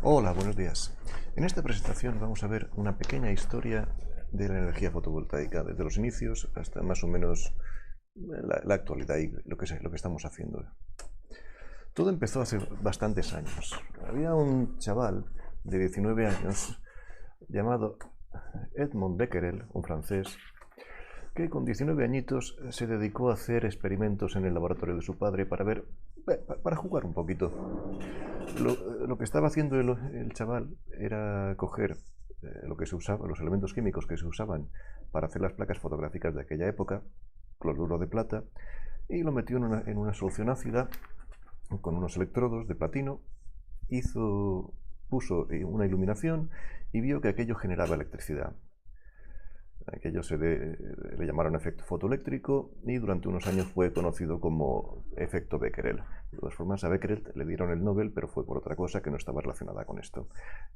Hola, buenos días. En esta presentación vamos a ver una pequeña historia de la energía fotovoltaica, desde los inicios hasta más o menos la actualidad y lo que estamos haciendo. Todo empezó hace bastantes años. Había un chaval de 19 años llamado Edmond Becquerel, un francés, que con 19 añitos se dedicó a hacer experimentos en el laboratorio de su padre para jugar un poquito. Lo que estaba haciendo el chaval era coger lo que se usaba, los elementos químicos que se usaban para hacer las placas fotográficas de aquella época, cloruro de plata, y lo metió en una solución ácida con unos electrodos de platino, puso una iluminación y vio que aquello generaba electricidad. Aquello le llamaron efecto fotoeléctrico y durante unos años fue conocido como efecto Becquerel. De todas formas, a Becquerel le dieron el Nobel, pero fue por otra cosa que no estaba relacionada con esto.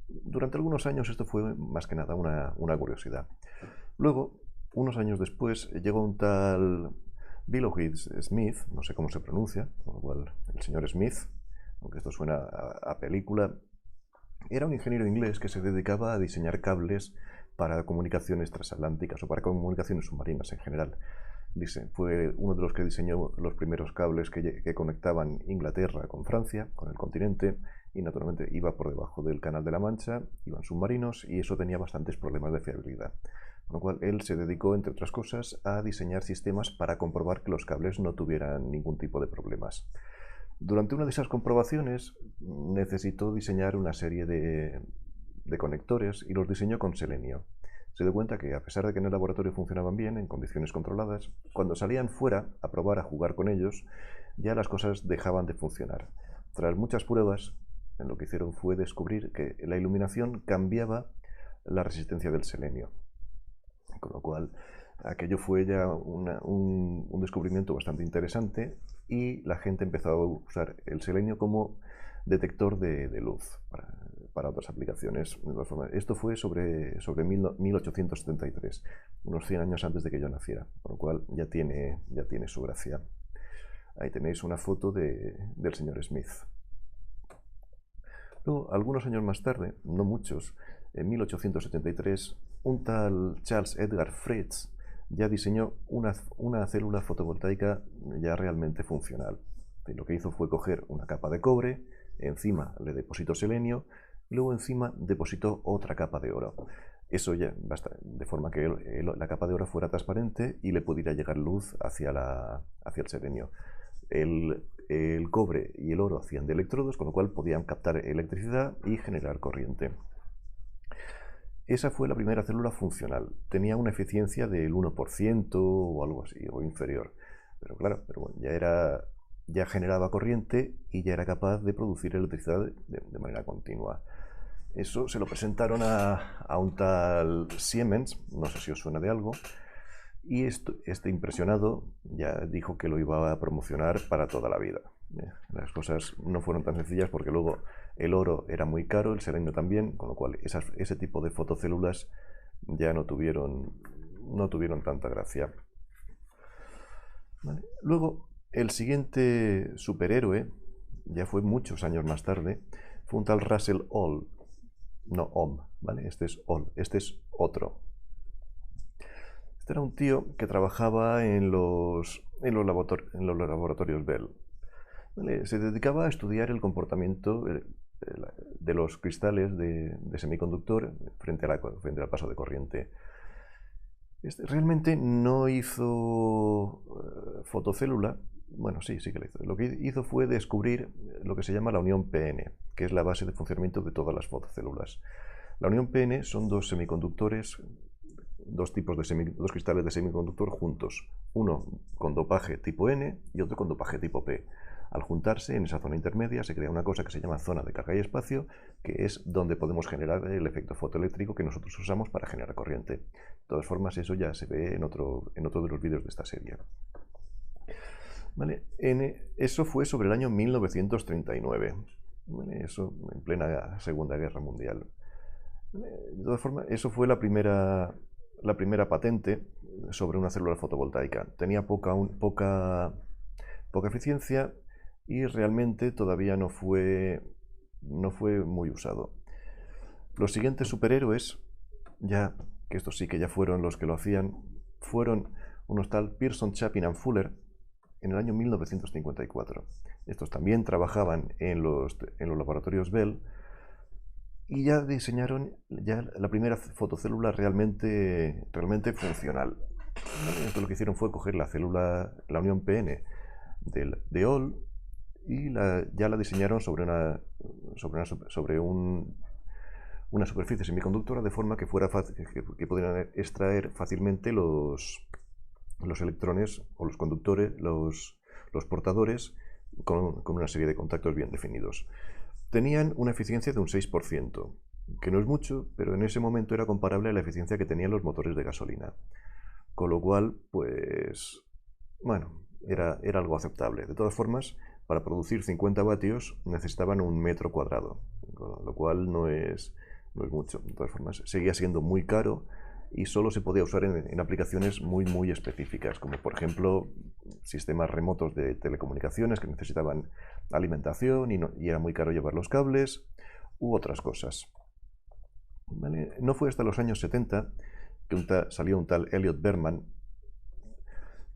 Durante algunos años esto fue más que nada una curiosidad. Luego, unos años después, llegó un tal Willowhead Smith, no sé cómo se pronuncia, con lo cual el señor Smith, aunque esto suena a película, era un ingeniero inglés que se dedicaba a diseñar cables para comunicaciones transatlánticas o para comunicaciones submarinas en general. Fue uno de los que diseñó los primeros cables que conectaban Inglaterra con Francia, con el continente, y naturalmente iba por debajo del Canal de la Mancha, iban submarinos y eso tenía bastantes problemas de fiabilidad. Con lo cual él se dedicó, entre otras cosas, a diseñar sistemas para comprobar que los cables no tuvieran ningún tipo de problemas. Durante una de esas comprobaciones necesitó diseñar una serie de conectores y los diseñó con selenio. Se dio cuenta que a pesar de que en el laboratorio funcionaban bien, en condiciones controladas, cuando salían fuera a probar, a jugar con ellos, ya las cosas dejaban de funcionar. Tras muchas pruebas, lo que hicieron fue descubrir que la iluminación cambiaba la resistencia del selenio. Con lo cual, aquello fue ya un descubrimiento bastante interesante y la gente empezó a usar el selenio como detector de luz para otras aplicaciones. Esto fue sobre 1873, unos 100 años antes de que yo naciera, con lo cual ya tiene su gracia. Ahí tenéis una foto del señor Smith. Luego, algunos años más tarde, no muchos, en 1873, un tal Charles Edgar Fritz ya diseñó una célula fotovoltaica ya realmente funcional. Y lo que hizo fue coger una capa de cobre, encima le depositó selenio y luego encima depositó otra capa de oro. Eso ya basta, de forma que la capa de oro fuera transparente y le pudiera llegar luz hacia el selenio. El cobre y el oro hacían de electrodos, con lo cual podían captar electricidad y generar corriente. Esa fue la primera célula funcional. Tenía una eficiencia del 1% o algo así, o inferior. Pero claro, ya generaba corriente y ya era capaz de producir electricidad de manera continua. Eso se lo presentaron a un tal Siemens, no sé si os suena de algo, y este impresionado ya dijo que lo iba a promocionar para toda la vida. Las cosas no fueron tan sencillas porque luego el oro era muy caro, el selenio también, con lo cual ese tipo de fotocélulas ya no tuvieron tanta gracia. ¿Vale? Luego, el siguiente superhéroe, ya fue muchos años más tarde, fue un tal Russell Ohl. No Ohm, ¿vale? Este es Ohl, este es otro. Este era un tío que trabajaba en los laboratorios Bell. ¿Vale? Se dedicaba a estudiar el comportamiento de los cristales de semiconductor frente al paso de corriente. Realmente no hizo fotocélula. Bueno, sí que lo hizo. Lo que hizo fue descubrir lo que se llama la unión PN, que es la base de funcionamiento de todas las fotocélulas. La unión PN son dos semiconductores, dos cristales de semiconductor juntos, uno con dopaje tipo N y otro con dopaje tipo P. Al juntarse en esa zona intermedia se crea una cosa que se llama zona de carga y espacio, que es donde podemos generar el efecto fotoeléctrico que nosotros usamos para generar corriente. De todas formas, eso ya se ve en otro de los vídeos de esta serie. ¿Vale? Eso fue sobre el año 1939. ¿Vale? Eso en plena Segunda Guerra Mundial. De todas formas, eso fue la primera patente sobre una célula fotovoltaica. Tenía poca eficiencia y realmente todavía no fue no fue muy usado. Los siguientes superhéroes, ya que estos sí que ya fueron los que lo hacían, fueron unos tal Pearson, Chapin and Fuller en el año 1954. Estos también trabajaban en los laboratorios Bell y ya diseñaron ya la primera fotocélula realmente funcional. Entonces lo que hicieron fue coger la célula, la unión PN de Hall y ya la diseñaron sobre una superficie semiconductora de forma que que pudieran extraer fácilmente los electrones o los conductores, los portadores con una serie de contactos bien definidos. Tenían una eficiencia de un 6%, que no es mucho, pero en ese momento era comparable a la eficiencia que tenían los motores de gasolina. Con lo cual, pues, bueno, era algo aceptable. De todas formas, para producir 50 vatios necesitaban 1 metro cuadrado, con lo cual no es mucho. De todas formas, seguía siendo muy caro y solo se podía usar en aplicaciones muy específicas, como por ejemplo sistemas remotos de telecomunicaciones que necesitaban alimentación y era muy caro llevar los cables, u otras cosas. ¿Vale? No fue hasta los años 70 que salió un tal Elliot Berman,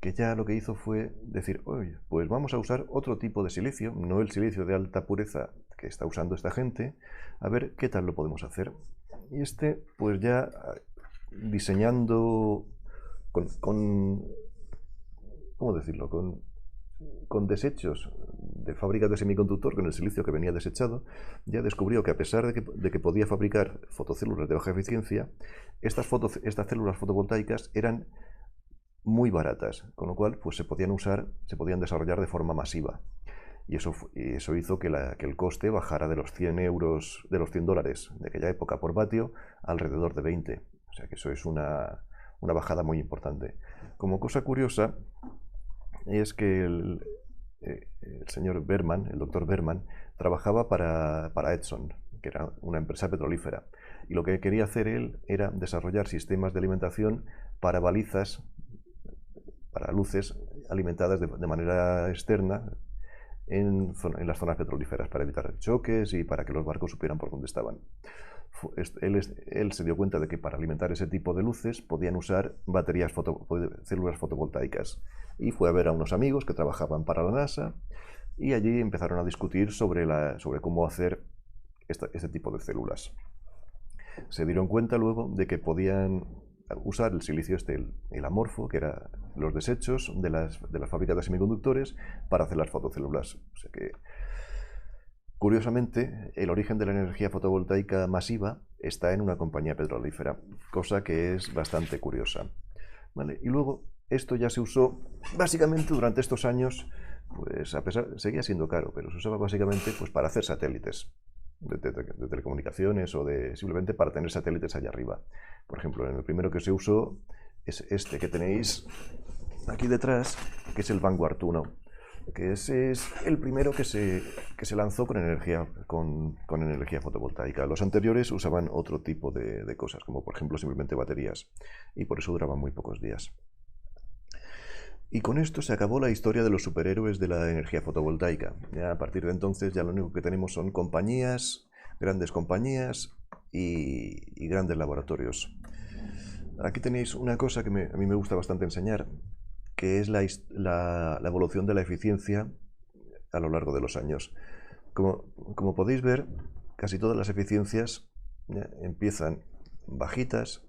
que ya lo que hizo fue decir, oye, pues vamos a usar otro tipo de silicio, no el silicio de alta pureza que está usando esta gente, a ver qué tal lo podemos hacer. Y pues ya diseñando ¿cómo decirlo? Con desechos de fábricas de semiconductor, con el silicio que venía desechado, ya descubrió que a pesar de que podía fabricar fotocélulas de baja eficiencia, estas células fotovoltaicas eran muy baratas, con lo cual pues se podían desarrollar de forma masiva. Y eso hizo que el coste bajara de los 100 euros, de los $100 de aquella época por vatio, alrededor de 20. O sea que eso es una bajada muy importante. Como cosa curiosa, es que el señor Berman, el doctor Berman, trabajaba para Exxon, que era una empresa petrolífera. Y lo que quería hacer él era desarrollar sistemas de alimentación para balizas, para luces alimentadas de manera externa en las zonas petrolíferas, para evitar choques y para que los barcos supieran por dónde estaban. Él se dio cuenta de que para alimentar ese tipo de luces podían usar células fotovoltaicas y fue a ver a unos amigos que trabajaban para la NASA y allí empezaron a discutir sobre cómo hacer este tipo de células. Se dieron cuenta luego de que podían usar el silicio el amorfo, que eran los desechos de las fábricas de semiconductores, para hacer las fotocélulas. O sea que, curiosamente, el origen de la energía fotovoltaica masiva está en una compañía petrolífera, cosa que es bastante curiosa. ¿Vale? Y luego, esto ya se usó básicamente durante estos años, pues seguía siendo caro, pero se usaba básicamente pues, para hacer satélites de telecomunicaciones o simplemente para tener satélites allá arriba. Por ejemplo, el primero que se usó es este que tenéis aquí detrás, que es el Vanguard 1, que ese es el primero que se lanzó con energía fotovoltaica. Los anteriores usaban otro tipo de cosas, como por ejemplo simplemente baterías, y por eso duraban muy pocos días. Y con esto se acabó la historia de los superhéroes de la energía fotovoltaica. Ya a partir de entonces ya lo único que tenemos son grandes compañías y grandes laboratorios. Aquí tenéis una cosa que a mí me gusta bastante enseñar, que es la evolución de la eficiencia a lo largo de los años. Como podéis ver, casi todas las eficiencias empiezan bajitas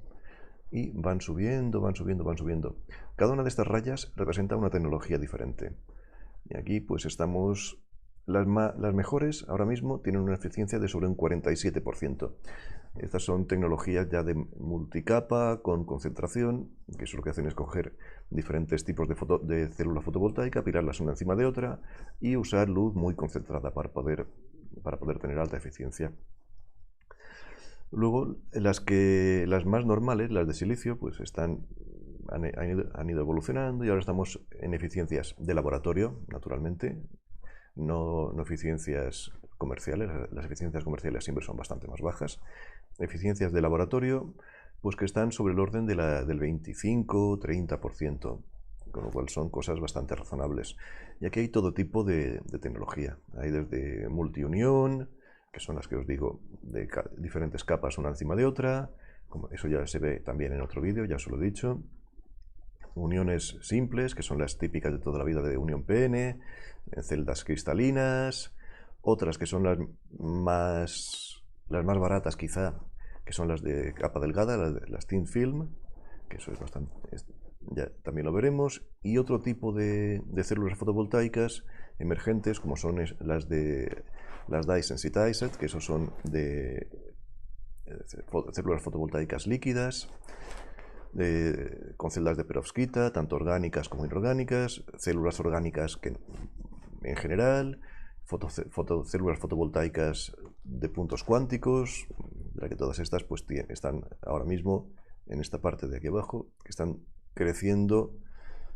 y van subiendo. Cada una de estas rayas representa una tecnología diferente. Y aquí pues estamos... Las mejores ahora mismo tienen una eficiencia de sobre un 47%. Estas son tecnologías ya de multicapa, con concentración, que eso lo que hacen es coger diferentes tipos de célula fotovoltaica, pirarlas una encima de otra y usar luz muy concentrada para poder tener alta eficiencia. Luego, las más normales, las de silicio, pues han ido evolucionando y ahora estamos en eficiencias de laboratorio, naturalmente, no eficiencias comerciales. Las eficiencias comerciales siempre son bastante más bajas. Eficiencias de laboratorio, pues que están sobre el orden del 25-30%, con lo cual son cosas bastante razonables. Y aquí hay todo tipo de tecnología. Hay desde multiunión, que son las que os digo, de diferentes capas una encima de otra. Eso ya se ve también en otro vídeo, ya os lo he dicho. Uniones simples, que son las típicas de toda la vida de unión PN, celdas cristalinas. Otras que son las más baratas quizá, que son las de capa delgada, las thin film, que eso es bastante, ya también lo veremos. Y otro tipo de células fotovoltaicas emergentes, como son las dye sensitized, que eso son de células fotovoltaicas líquidas, con celdas de perovskita, tanto orgánicas como inorgánicas, células orgánicas que, en general, células fotovoltaicas de puntos cuánticos, ya que todas estas pues están ahora mismo en esta parte de aquí abajo, que están creciendo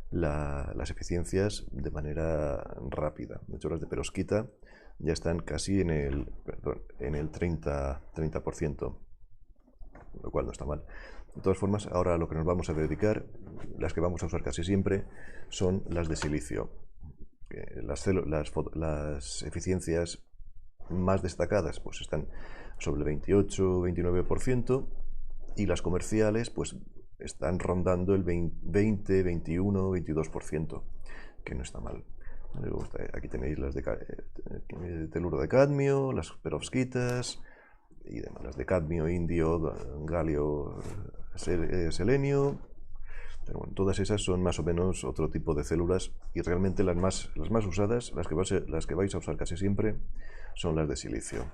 las eficiencias de manera rápida. De hecho, las de perovskita ya están casi en el 30%, lo cual no está mal. De todas formas, ahora lo que nos vamos a dedicar, las que vamos a usar casi siempre, son las de silicio. Las eficiencias más destacadas pues están sobre el 28-29%, y las comerciales pues están rondando el 20, 21, 22%, que no está mal. Aquí tenéis las de teluro de cadmio, las perovskitas y demás, las de cadmio, indio, galio, selenio. Pero bueno, todas esas son más o menos otro tipo de células, y realmente las más usadas, las que vais a usar casi siempre, son las de silicio.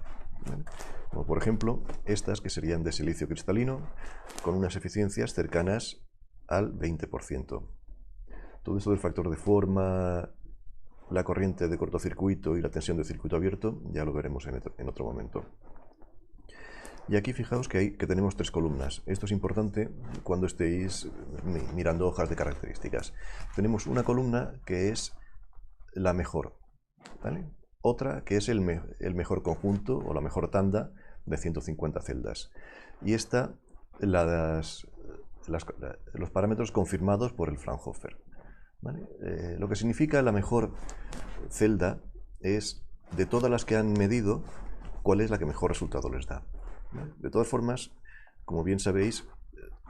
¿Vale? Como por ejemplo estas, que serían de silicio cristalino, con unas eficiencias cercanas al 20%. Todo esto del factor de forma, la corriente de cortocircuito y la tensión de circuito abierto ya lo veremos en otro momento. Y aquí fijaos que tenemos 3 columnas. Esto es importante cuando estéis mirando hojas de características. Tenemos una columna que es la mejor, ¿vale? Otra que es el mejor conjunto o la mejor tanda de 150 celdas. Y esta, los parámetros confirmados por el Fraunhofer, ¿vale? Lo que significa la mejor celda es, de todas las que han medido, cuál es la que mejor resultado les da. De todas formas, como bien sabéis,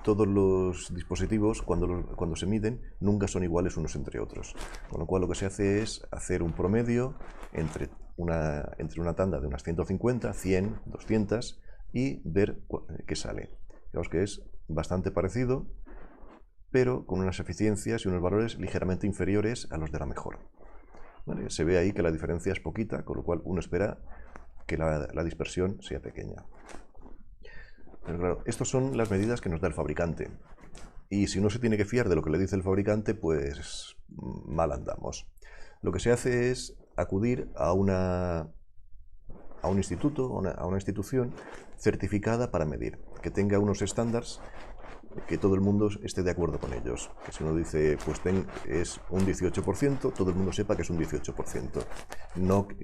todos los dispositivos, cuando se miden, nunca son iguales unos entre otros. Con lo cual, lo que se hace es hacer un promedio entre una tanda de unas 150, 100, 200 y ver qué sale. Fijaos que es bastante parecido, pero con unas eficiencias y unos valores ligeramente inferiores a los de la mejor. ¿Vale? Se ve ahí que la diferencia es poquita, con lo cual uno espera que la dispersión sea pequeña. Pero claro, estas son las medidas que nos da el fabricante. Y si uno se tiene que fiar de lo que le dice el fabricante, pues mal andamos. Lo que se hace es acudir a un instituto, a una institución certificada para medir, que tenga unos estándares que todo el mundo esté de acuerdo con ellos. Que si uno dice, pues es un 18%, todo el mundo sepa que es un 18%.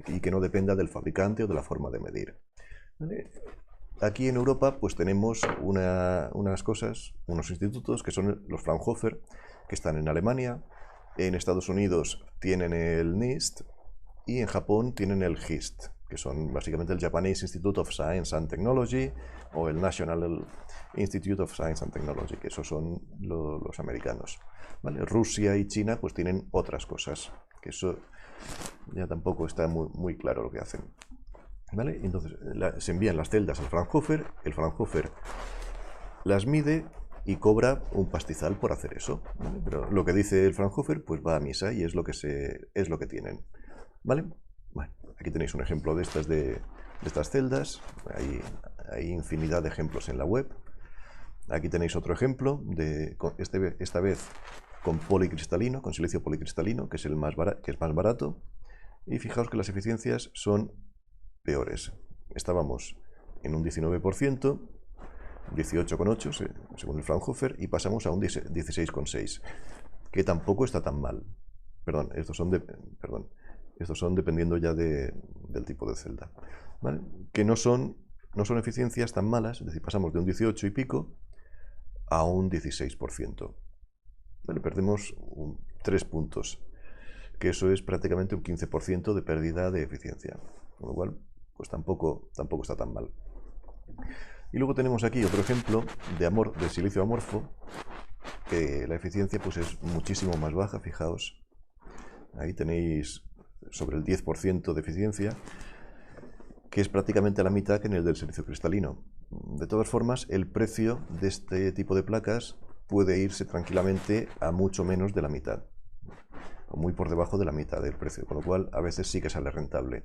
Y que no dependa del fabricante o de la forma de medir. ¿Vale? Aquí en Europa pues tenemos unos institutos que son los Fraunhofer, que están en Alemania. En Estados Unidos tienen el NIST y en Japón tienen el GIST, que son básicamente el Japanese Institute of Science and Technology o el National Institute of Science and Technology, que esos son los americanos. ¿Vale? Rusia y China pues tienen otras cosas, que eso ya tampoco está muy claro lo que hacen. ¿Vale? Entonces se envían las celdas al Fraunhofer, el Fraunhofer las mide y cobra un pastizal por hacer eso, ¿vale? Pero lo que dice el Fraunhofer pues va a misa y es lo que tienen, ¿vale? Bueno, aquí tenéis un ejemplo de estas celdas. Hay infinidad de ejemplos en la web. Aquí tenéis otro ejemplo esta vez con policristalino, con silicio policristalino, que es más barato, y fijaos que las eficiencias son peores. Estábamos en un 19%, 18,8 según el Fraunhofer, y pasamos a un 16,6, que tampoco está tan mal. Perdón, estos son dependiendo ya del tipo de celda, ¿vale? Que no son eficiencias tan malas, es decir, pasamos de un 18 y pico a un 16%. ¿Vale? Perdemos 3 puntos, que eso es prácticamente un 15% de pérdida de eficiencia, con lo cual pues tampoco está tan mal. Y luego tenemos aquí otro ejemplo de silicio amorfo, que la eficiencia pues es muchísimo más baja, fijaos. Ahí tenéis sobre el 10% de eficiencia, que es prácticamente la mitad que en el del silicio cristalino. De todas formas, el precio de este tipo de placas puede irse tranquilamente a mucho menos de la mitad, o muy por debajo de la mitad del precio, con lo cual a veces sí que sale rentable,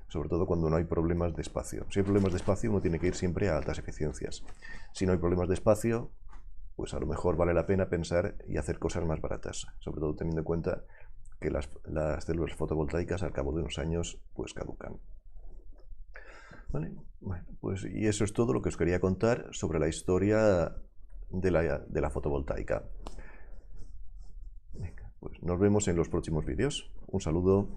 sobre todo cuando no hay problemas de espacio. Si hay problemas de espacio, uno tiene que ir siempre a altas eficiencias. Si no hay problemas de espacio, pues a lo mejor vale la pena pensar y hacer cosas más baratas, sobre todo teniendo en cuenta que las células fotovoltaicas al cabo de unos años pues caducan. ¿Vale? Bueno, pues y eso es todo lo que os quería contar sobre la historia de la fotovoltaica. Venga, pues nos vemos en los próximos vídeos. Un saludo.